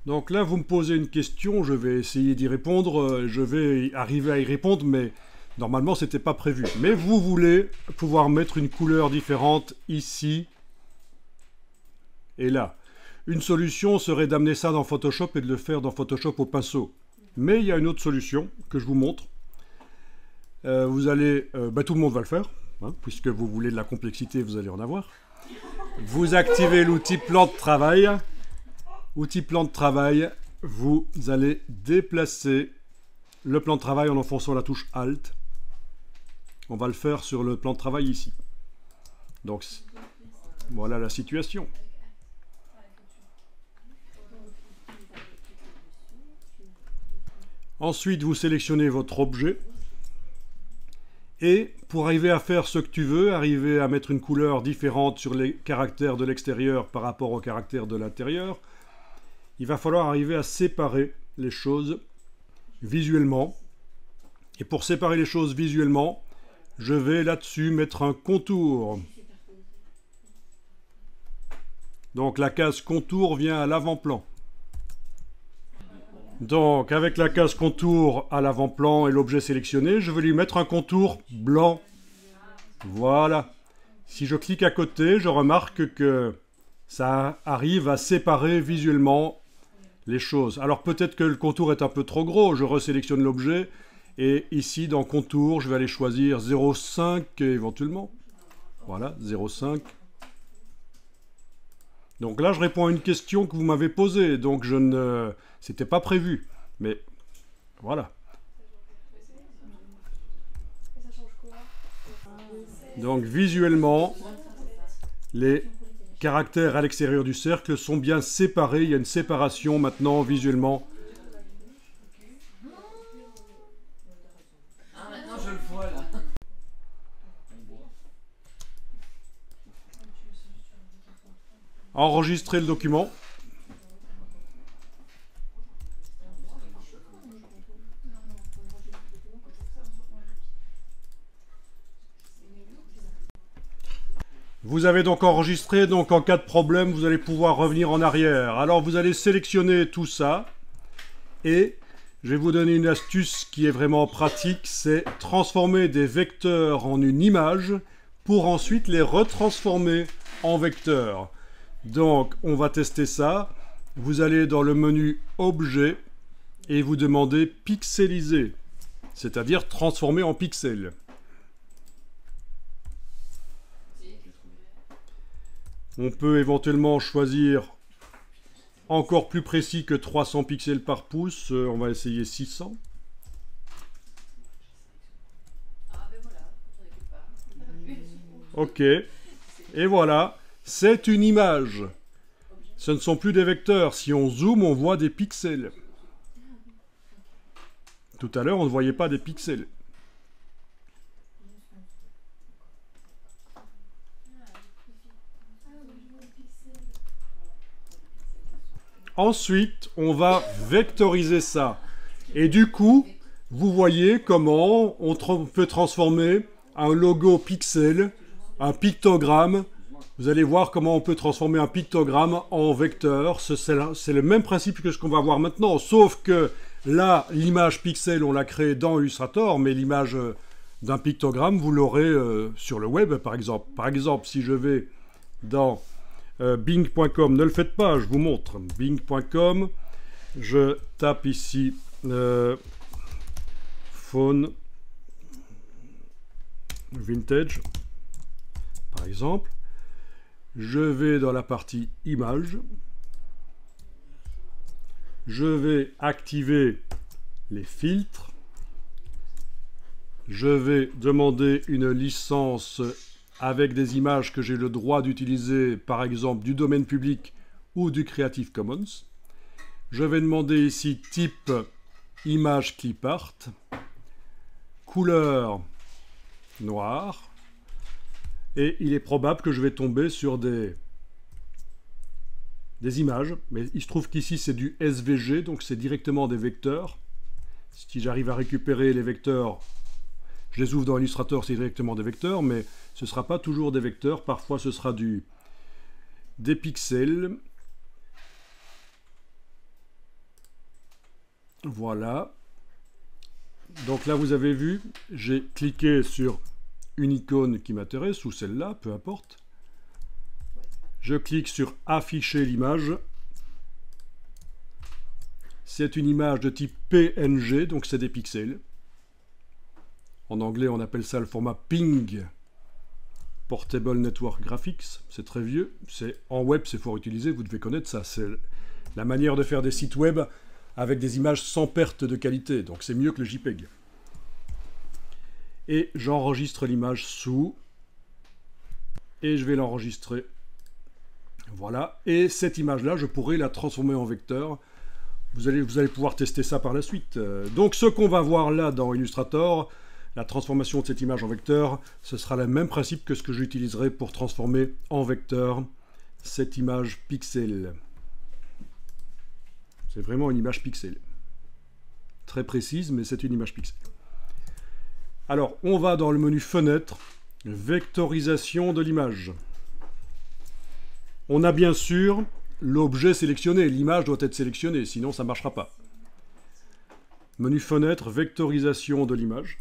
Donc là, vous me posez une question, je vais essayer d'y répondre, je vais arriver à y répondre, mais normalement, c'était pas prévu. Mais vous voulez pouvoir mettre une couleur différente ici et là. Une solution serait d'amener ça dans Photoshop et de le faire dans Photoshop au pinceau. Mais il y a une autre solution que je vous montre. Vous allez... tout le monde va le faire, hein, puisque vous voulez de la complexité, vous allez en avoir. Vous activez l'outil plan de travail. Outil plan de travail, vous allez déplacer le plan de travail en enfonçant la touche Alt. On va le faire sur le plan de travail ici. Donc, voilà la situation. Ensuite, vous sélectionnez votre objet. Et pour arriver à faire ce que tu veux, arriver à mettre une couleur différente sur les caractères de l'extérieur par rapport aux caractères de l'intérieur, il va falloir arriver à séparer les choses visuellement. Et pour séparer les choses visuellement, je vais là-dessus mettre un contour. Donc la case contour vient à l'avant-plan. Donc avec la case contour à l'avant-plan et l'objet sélectionné, je vais lui mettre un contour blanc. Voilà. Si je clique à côté, je remarque que ça arrive à séparer visuellement les choses. Alors peut-être que le contour est un peu trop gros, je resélectionne l'objet et ici dans contour, je vais aller choisir 0,5 éventuellement. Voilà, 0,5. Donc là, je réponds à une question que vous m'avez posée, donc je ne... C'était pas prévu, mais voilà. Donc visuellement, les caractères à l'extérieur du cercle sont bien séparés. Il y a une séparation maintenant visuellement. Ah, maintenant je le vois là. Enregistrer le document. Vous avez donc enregistré, donc en cas de problème, vous allez pouvoir revenir en arrière. Alors vous allez sélectionner tout ça et je vais vous donner une astuce qui est vraiment pratique, c'est transformer des vecteurs en une image pour ensuite les retransformer en vecteurs. Donc on va tester ça. Vous allez dans le menu Objet et vous demandez Pixeliser, c'est-à-dire transformer en pixels. On peut éventuellement choisir encore plus précis que 300 pixels par pouce. On va essayer 600. Ok. Et voilà. C'est une image. Ce ne sont plus des vecteurs. Si on zoome, on voit des pixels. Tout à l'heure, on ne voyait pas des pixels. Ensuite, on va vectoriser ça. Et du coup, vous voyez comment on peut transformer un logo pixel, un pictogramme. Vous allez voir comment on peut transformer un pictogramme en vecteur. C'est le même principe que ce qu'on va voir maintenant, sauf que là, l'image pixel, on l'a créée dans Illustrator, mais l'image d'un pictogramme, vous l'aurez sur le web, par exemple. Par exemple, si je vais dans... Bing.com, ne le faites pas, je vous montre. Bing.com, je tape ici phone vintage, par exemple. Je vais dans la partie images. Je vais activer les filtres. Je vais demander une licence avec des images que j'ai le droit d'utiliser, par exemple du domaine public ou du Creative Commons. Je vais demander ici type image clipart, couleur noire, et il est probable que je vais tomber sur des images, mais il se trouve qu'ici c'est du SVG, donc c'est directement des vecteurs. Si j'arrive à récupérer les vecteurs, je les ouvre dans Illustrator, c'est directement des vecteurs, mais ce ne sera pas toujours des vecteurs. Parfois, ce sera des pixels. Voilà. Donc là, vous avez vu, j'ai cliqué sur une icône qui m'intéresse, ou celle-là, peu importe. Je clique sur afficher l'image. C'est une image de type PNG, donc c'est des pixels. En anglais, on appelle ça le format PNG, Portable Network Graphics. C'est très vieux. En web, c'est fort utilisé, vous devez connaître ça. C'est la manière de faire des sites web avec des images sans perte de qualité. Donc c'est mieux que le JPEG. Et j'enregistre l'image sous. Et je vais l'enregistrer. Voilà. Et cette image-là, je pourrais la transformer en vecteur. Vous allez pouvoir tester ça par la suite. Donc ce qu'on va voir là dans Illustrator, la transformation de cette image en vecteur, ce sera le même principe que ce que j'utiliserai pour transformer en vecteur cette image pixel. C'est vraiment une image pixel. Très précise, mais c'est une image pixel. Alors, on va dans le menu Fenêtre, Vectorisation de l'image. On a bien sûr l'objet sélectionné. L'image doit être sélectionnée, sinon ça ne marchera pas. Menu Fenêtre, Vectorisation de l'image.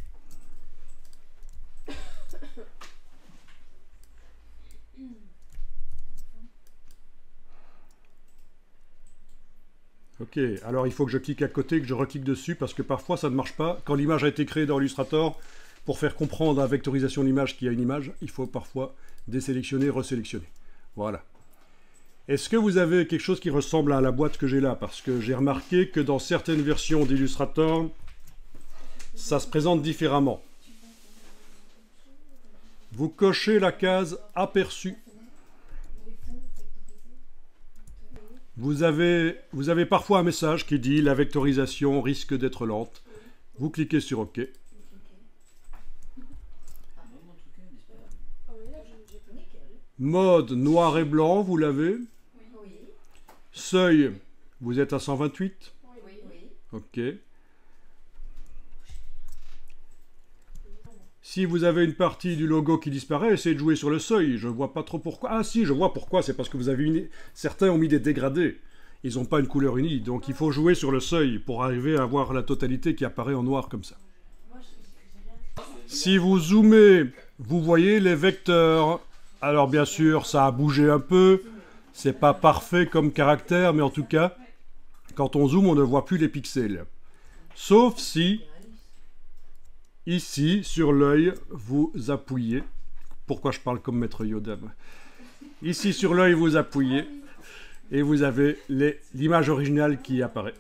Ok, alors il faut que je clique à côté, que je reclique dessus, parce que parfois ça ne marche pas. Quand l'image a été créée dans Illustrator, pour faire comprendre à la vectorisation de l'image qu'il y a une image, il faut parfois désélectionner, resélectionner. Voilà. Est-ce que vous avez quelque chose qui ressemble à la boîte que j'ai là? Parce que j'ai remarqué que dans certaines versions d'Illustrator, ça se présente différemment. Vous cochez la case aperçu. Vous avez parfois un message qui dit « La vectorisation risque d'être lente ». Vous cliquez sur OK. Mode noir et blanc, vous l'avez. Seuil, vous êtes à 128. OK. Si vous avez une partie du logo qui disparaît, essayez de jouer sur le seuil. Je ne vois pas trop pourquoi. Ah si, je vois pourquoi. C'est parce que vous avez certains ont mis des dégradés. Ils n'ont pas une couleur unie. Donc il faut jouer sur le seuil pour arriver à avoir la totalité qui apparaît en noir comme ça. Si vous zoomez, vous voyez les vecteurs. Alors bien sûr, ça a bougé un peu. C'est pas parfait comme caractère, mais en tout cas, quand on zoome, on ne voit plus les pixels. Sauf si... Ici, sur l'œil, vous appuyez. Pourquoi je parle comme Maître Yoda? Ici, sur l'œil, vous appuyez. Et vous avez l'image originale qui apparaît.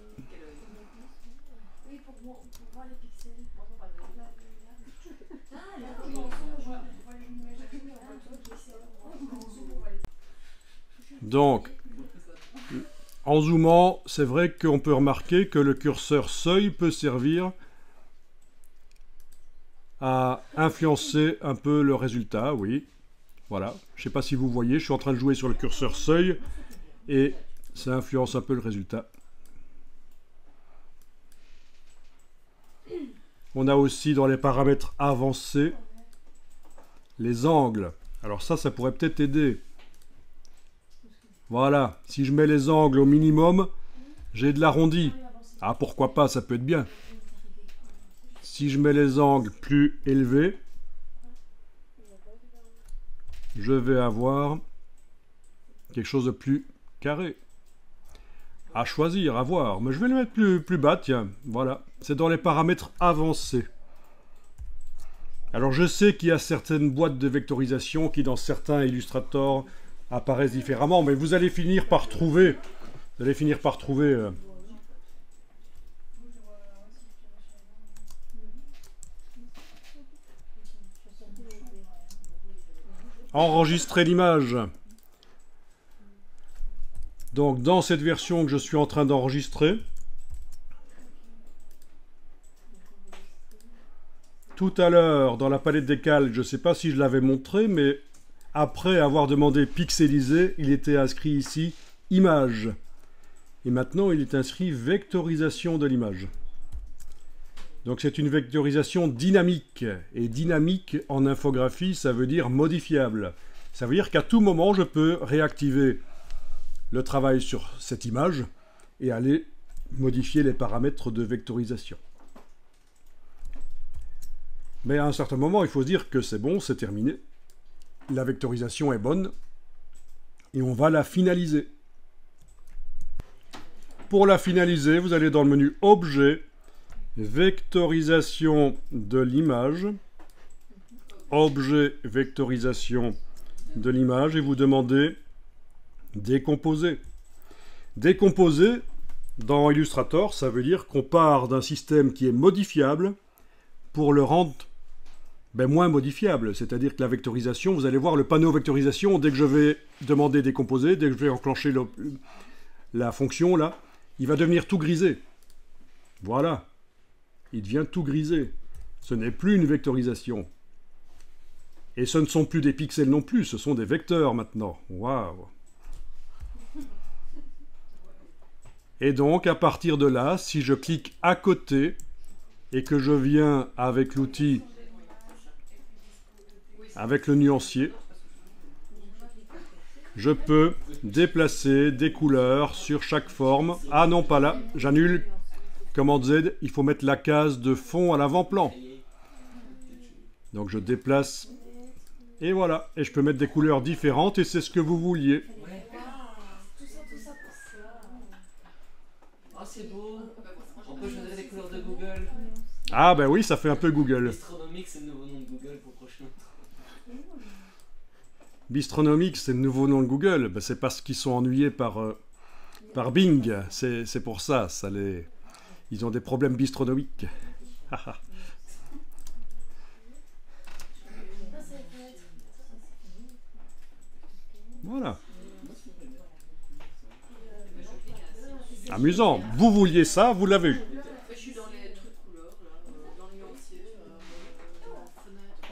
Donc, en zoomant, c'est vrai qu'on peut remarquer que le curseur seuil peut servir à influencer un peu le résultat, oui. Voilà, je ne sais pas si vous voyez, je suis en train de jouer sur le curseur seuil et ça influence un peu le résultat. On a aussi dans les paramètres avancés les angles. Alors ça pourrait peut-être aider. Voilà, si je mets les angles au minimum, j'ai de l'arrondi. Ah, pourquoi pas, ça peut être bien. Si je mets les angles plus élevés, je vais avoir quelque chose de plus carré. À choisir, à voir. Mais je vais le mettre plus bas, tiens. Voilà. C'est dans les paramètres avancés. Alors je sais qu'il y a certaines boîtes de vectorisation qui, dans certains Illustrator, apparaissent différemment. Mais vous allez finir par trouver... enregistrer l'image. Donc dans cette version que je suis en train d'enregistrer, tout à l'heure dans la palette des calques, je ne sais pas si je l'avais montré, mais après avoir demandé pixeliser, il était inscrit ici image. Et maintenant il est inscrit vectorisation de l'image. Donc c'est une vectorisation dynamique. Et dynamique en infographie, ça veut dire modifiable. Ça veut dire qu'à tout moment, je peux réactiver le travail sur cette image et aller modifier les paramètres de vectorisation. Mais à un certain moment, il faut se dire que c'est bon, c'est terminé. La vectorisation est bonne et on va la finaliser. Pour la finaliser, vous allez dans le menu Objet, Vectorisation de l'image, Objet, Vectorisation de l'image et vous demandez Décomposer. Décomposer, dans Illustrator, ça veut dire qu'on part d'un système qui est modifiable pour le rendre moins modifiable. C'est-à-dire que la vectorisation, vous allez voir le panneau vectorisation, dès que je vais demander décomposer, dès que je vais enclencher la fonction là, il va devenir tout grisé. Voilà. Il devient tout grisé. Ce n'est plus une vectorisation. Et ce ne sont plus des pixels non plus, ce sont des vecteurs maintenant. Waouh. Et donc, à partir de là, si je clique à côté et que je viens avec l'outil, avec le nuancier, je peux déplacer des couleurs sur chaque forme. Ah non, pas là, j'annule. Commande Z, il faut mettre la case de fond à l'avant-plan. Donc je déplace, et voilà. Et je peux mettre des couleurs différentes, et c'est ce que vous vouliez. C'est beau. On peut choisir les couleurs de Google. Ah ben oui, ça fait un peu Google. Bistronomique, c'est le nouveau nom de Google pour prochain. Bistronomique, c'est le nouveau nom de Google. Ben, c'est parce qu'ils sont ennuyés par Bing. C'est pour ça. Ils ont des problèmes bistronomiques. Voilà. Amusant. Vous vouliez ça, vous l'avez eu. Je suis dans les trucs couleurs, là, dans le nuancier, fenêtre.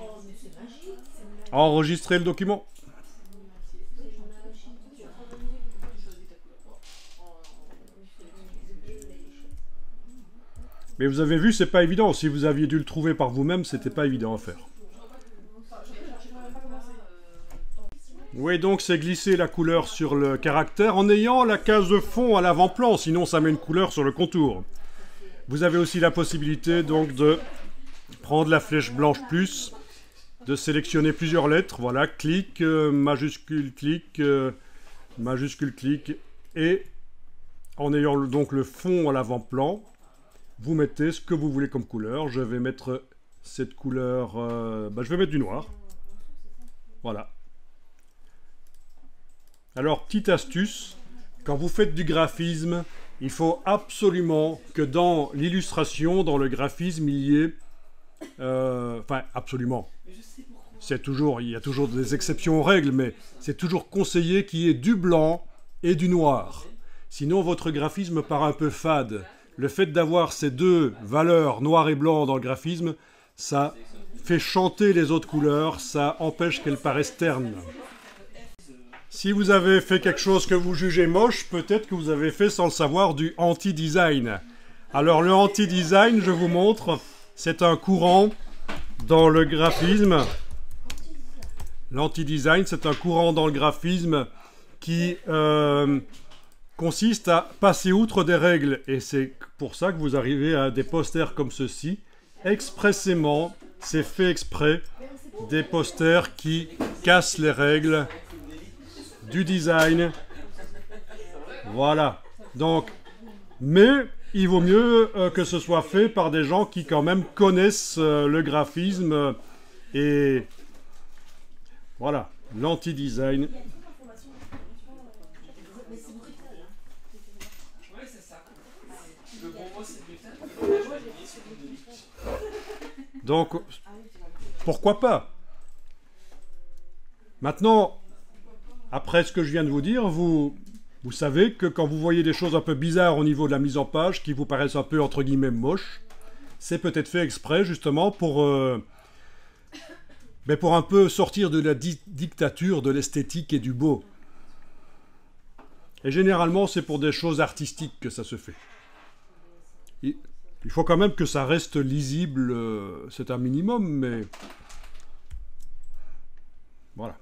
Enregistrer le document. Mais vous avez vu, c'est pas évident. Si vous aviez dû le trouver par vous-même, c'était pas évident à faire. Oui, donc c'est glisser la couleur sur le caractère en ayant la case de fond à l'avant-plan, sinon ça met une couleur sur le contour. Vous avez aussi la possibilité donc de prendre la flèche blanche plus, de sélectionner plusieurs lettres, voilà, clic, majuscule, clic, et en ayant donc le fond à l'avant-plan, vous mettez ce que vous voulez comme couleur. Je vais mettre cette couleur, je vais mettre du noir, voilà. Alors, petite astuce, quand vous faites du graphisme, il faut absolument que dans l'illustration, dans le graphisme, il y ait... enfin, absolument. Il y a toujours des exceptions aux règles, mais c'est toujours conseillé qu'il y ait du blanc et du noir. Sinon, votre graphisme part un peu fade. Le fait d'avoir ces deux valeurs, noir et blanc, dans le graphisme, ça fait chanter les autres couleurs, ça empêche qu'elles paraissent ternes. Si vous avez fait quelque chose que vous jugez moche, peut-être que vous avez fait sans le savoir du anti-design. Alors le anti-design, je vous montre, c'est un courant dans le graphisme. L'anti-design, c'est un courant dans le graphisme qui consiste à passer outre des règles. Et c'est pour ça que vous arrivez à des posters comme ceci. Expressément, c'est fait exprès, des posters qui cassent les règles du design. Voilà. Donc, mais il vaut mieux que ce soit fait par des gens qui quand même connaissent le graphisme et voilà, l'anti-design. Donc, pourquoi pas? Maintenant, après ce que je viens de vous dire, vous savez que quand vous voyez des choses un peu bizarres au niveau de la mise en page, qui vous paraissent un peu entre guillemets moches, c'est peut-être fait exprès justement pour un peu sortir de la dictature de l'esthétique et du beau. Et généralement, c'est pour des choses artistiques que ça se fait. Il faut quand même que ça reste lisible, c'est un minimum, mais voilà.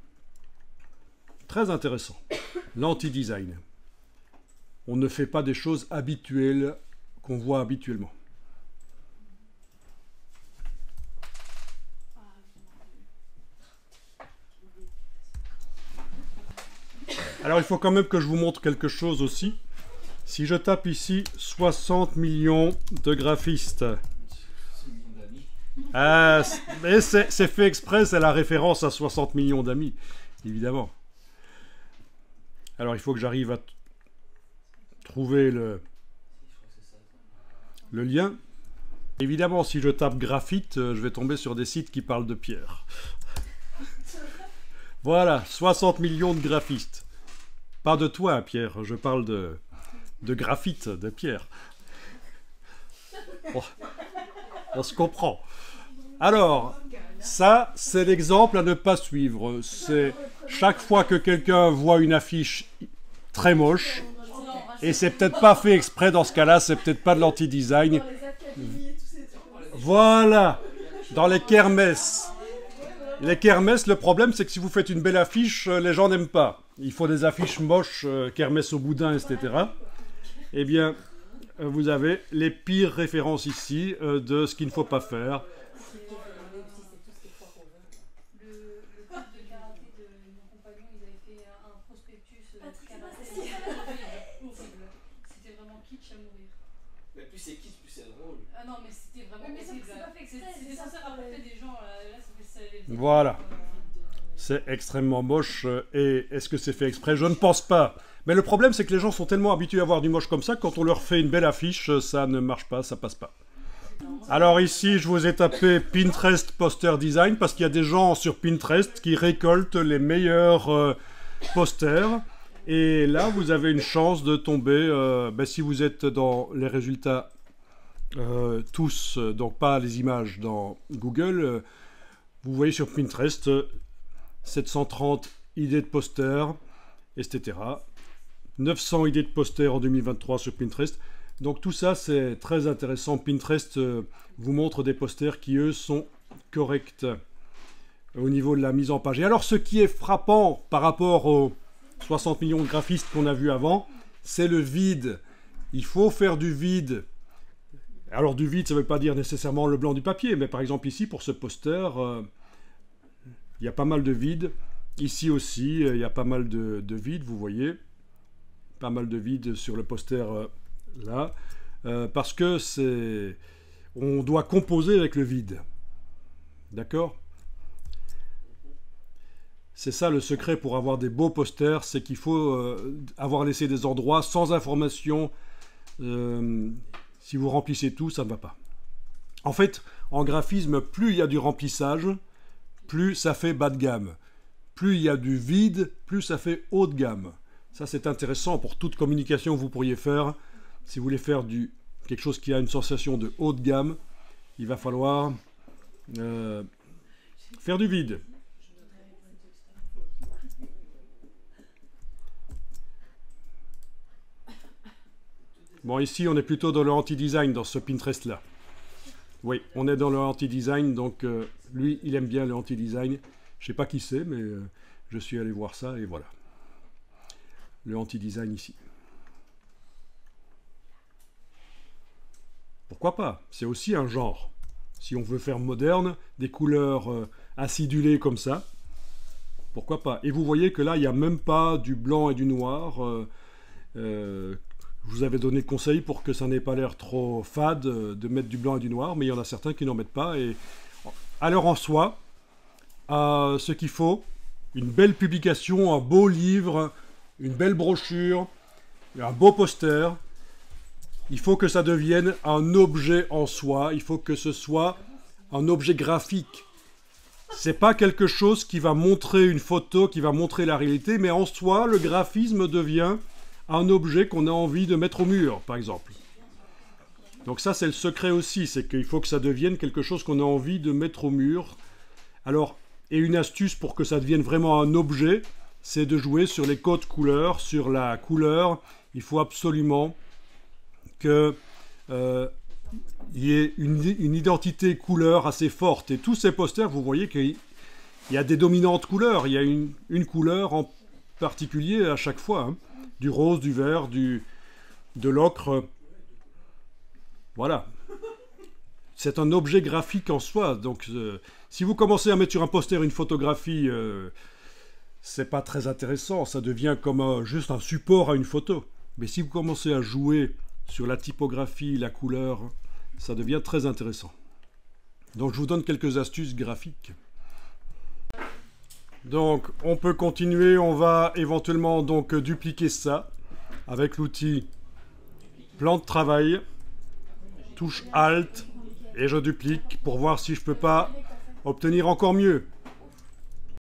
Très intéressant. L'anti-design. On ne fait pas des choses habituelles qu'on voit habituellement. Alors il faut quand même que je vous montre quelque chose aussi. Si je tape ici 60 millions de graphistes. Ah, mais c'est fait exprès, c'est la référence à 60 millions d'amis, évidemment. Alors il faut que j'arrive à trouver le lien. Évidemment, si je tape graphite, je vais tomber sur des sites qui parlent de pierre. Voilà, 60 millions de graphistes. Pas de toi, Pierre, je parle de graphite, de pierre. On se comprend. Alors, ça, c'est l'exemple à ne pas suivre. C'est chaque fois que quelqu'un voit une affiche très moche, et c'est peut-être pas fait exprès dans ce cas-là, c'est peut-être pas de l'anti-design. Voilà, dans les kermesses. Les kermesses, le problème, c'est que si vous faites une belle affiche, les gens n'aiment pas. Il faut des affiches moches, kermesse au boudin, etc. Eh bien, vous avez les pires références ici de ce qu'il ne faut pas faire. Le club de karaté de mon compagnon, ils avaient fait un prospectus karaté. C'était vraiment kitsch à mourir. Mais plus c'est kitsch, plus c'est drôle. Ah non, mais c'était vraiment. Mais c'est pas fait exprès. C'était censé rapporter des gens. Là, ça fait. Voilà. C'est extrêmement moche. Et est-ce que c'est fait exprès? Je ne pense pas. Mais le problème, c'est que les gens sont tellement habitués à voir du moche comme ça, quand on leur fait une belle affiche, ça ne marche pas, ça passe pas. Alors ici, je vous ai tapé Pinterest Poster Design, parce qu'il y a des gens sur Pinterest qui récoltent les meilleurs posters. Et là, vous avez une chance de tomber, si vous êtes dans les résultats tous, donc pas les images dans Google, vous voyez sur Pinterest 730 idées de posters, etc. 900 idées de posters en 2023 sur Pinterest. Donc tout ça, c'est très intéressant. Pinterest vous montre des posters qui, eux, sont corrects au niveau de la mise en page. Et alors, ce qui est frappant par rapport aux 60 millions de graphistes qu'on a vus avant, c'est le vide. Il faut faire du vide. Alors, du vide, ça ne veut pas dire nécessairement le blanc du papier, mais par exemple ici, pour ce poster, il y a pas mal de vide. Ici aussi, il y a pas mal de vide, vous voyez. Pas mal de vide sur le poster là. Parce que c'est... On doit composer avec le vide. D'accord ? C'est ça le secret pour avoir des beaux posters, c'est qu'il faut avoir laissé des endroits sans information. Si vous remplissez tout, ça ne va pas. En fait, en graphisme, plus il y a du remplissage, plus ça fait bas de gamme. Plus il y a du vide, plus ça fait haut de gamme. Ça, c'est intéressant pour toute communication que vous pourriez faire. Si vous voulez faire quelque chose qui a une sensation de haut de gamme, il va falloir faire du vide. Bon, ici, on est plutôt dans le anti-design, dans ce Pinterest-là. Oui, on est dans le anti-design, donc lui, il aime bien le anti-design. Je ne sais pas qui c'est, mais je suis allé voir ça, et voilà. Le anti-design ici. Pourquoi pas? C'est aussi un genre. Si on veut faire moderne, des couleurs acidulées comme ça, pourquoi pas? Et vous voyez que là, il n'y a même pas du blanc et du noir. Je vous avais donné conseil pour que ça n'ait pas l'air trop fade de mettre du blanc et du noir, mais il y en a certains qui n'en mettent pas. Et alors en soi, ce qu'il faut, une belle publication, un beau livre, une belle brochure, un beau poster. Il faut que ça devienne un objet en soi. Il faut que ce soit un objet graphique. C'est pas quelque chose qui va montrer une photo, qui va montrer la réalité, mais en soi, le graphisme devient un objet qu'on a envie de mettre au mur, par exemple. Donc ça, c'est le secret aussi, c'est qu'il faut que ça devienne quelque chose qu'on a envie de mettre au mur. Alors, et une astuce pour que ça devienne vraiment un objet, c'est de jouer sur les codes couleurs, sur la couleur. Il faut absolument qu'il y ait une identité couleur assez forte. Et tous ces posters, vous voyez qu'il y a des dominantes couleurs. Il y a une couleur en particulier à chaque fois. Hein. Du rose, du vert, de l'ocre. Voilà. C'est un objet graphique en soi. Donc, si vous commencez à mettre sur un poster une photographie, c'est pas très intéressant. Ça devient comme juste un support à une photo. Mais si vous commencez à jouer sur la typographie, la couleur, ça devient très intéressant. Donc, je vous donne quelques astuces graphiques. Donc, on peut continuer. On va éventuellement donc dupliquer ça avec l'outil plan de travail. Touche Alt et je duplique pour voir si je peux pas obtenir encore mieux.